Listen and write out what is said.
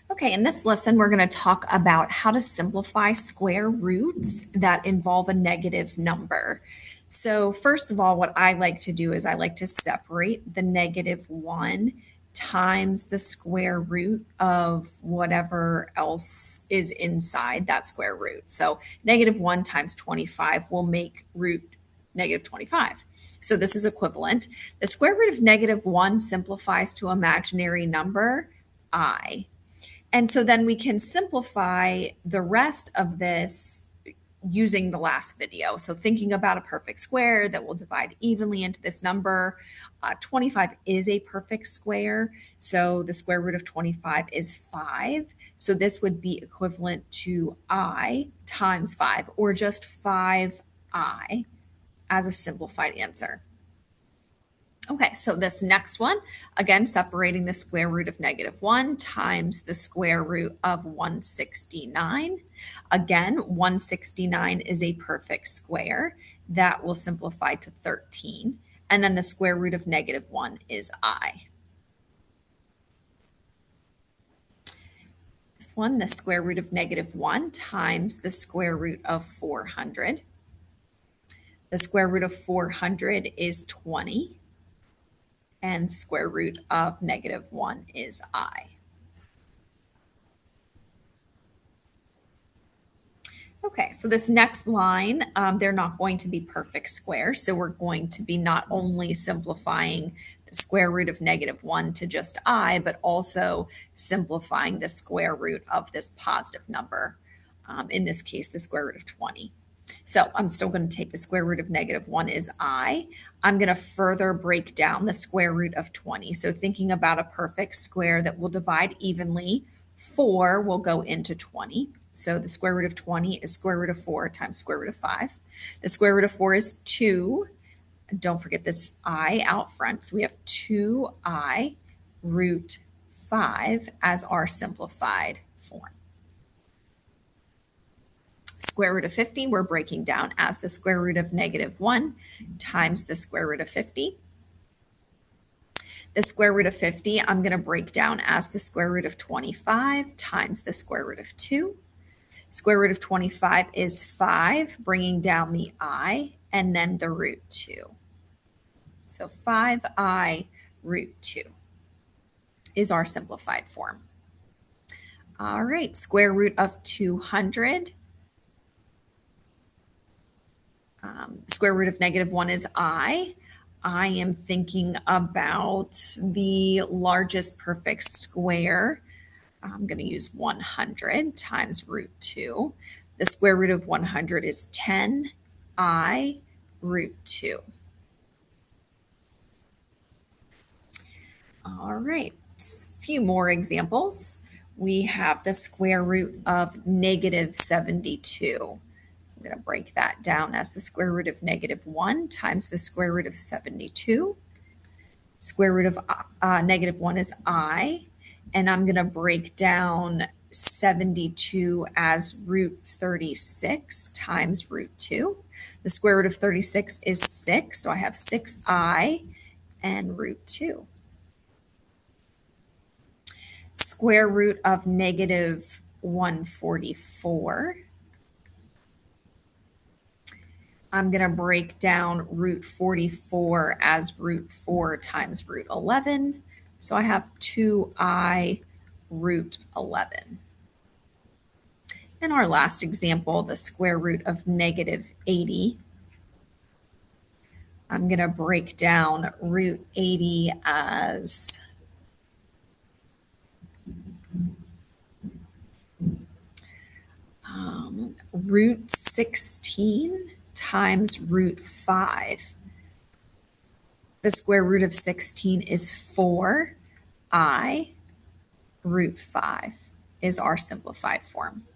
Okay, in this lesson, we're going to talk about how to simplify square roots that involve a negative number. So, first of all, what I like to do is I like to separate the -1 times the square root of whatever else is inside that square root. So, -1 times 25 will make root -25. So, this is equivalent. The square root of -1 simplifies to imaginary number I. And so then we can simplify the rest of this using the last video. So thinking about a perfect square that will divide evenly into this number. 25 is a perfect square. So the square root of 25 is 5. So this would be equivalent to I times 5, or just 5I as a simplified answer. Okay, so this next one, again, separating the square root of -1 times the square root of 169. Again, 169 is a perfect square. That will simplify to 13. And then the square root of -1 is I. This one, the square root of -1 times the square root of 400. The square root of 400 is 20. And square root of -1 is I. Okay, so this next line, they're not going to be perfect squares. So we're going to be not only simplifying the square root of -1 to just I, but also simplifying the square root of this positive number. In this case, the square root of 20. So I'm still going to take the square root of -1 is I. I'm going to further break down the square root of 20. So thinking about a perfect square that will divide evenly, 4 will go into 20. So the square root of 20 is square root of 4 times square root of 5. The square root of 4 is 2. Don't forget this I out front. So we have 2I root 5 as our simplified form. Square root of 50, we're breaking down as the square root of -1 times the square root of 50. The square root of 50, I'm going to break down as the square root of 25 times the square root of 2. Square root of 25 is 5, bringing down the I, and then the root 2. So 5I root 2 is our simplified form. All right, square root of 200. Square root of -1 is I. I am thinking about the largest perfect square. I'm going to use 100 times root 2. The square root of 100 is 10. I root 2. All right, a few more examples. We have the square root of -72. I'm going to break that down as the square root of -1 times the square root of 72. Square root of -1 is I, and I'm going to break down 72 as root 36 times root 2. The square root of 36 is 6, so I have 6I and root 2. Square root of -144. I'm going to break down root 44 as root 4 times root 11. So I have 2I root 11. And our last example, the square root of -80. I'm going to break down root 80 as root 16 times root 5. The square root of 16 is 4. I root 5 is our simplified form.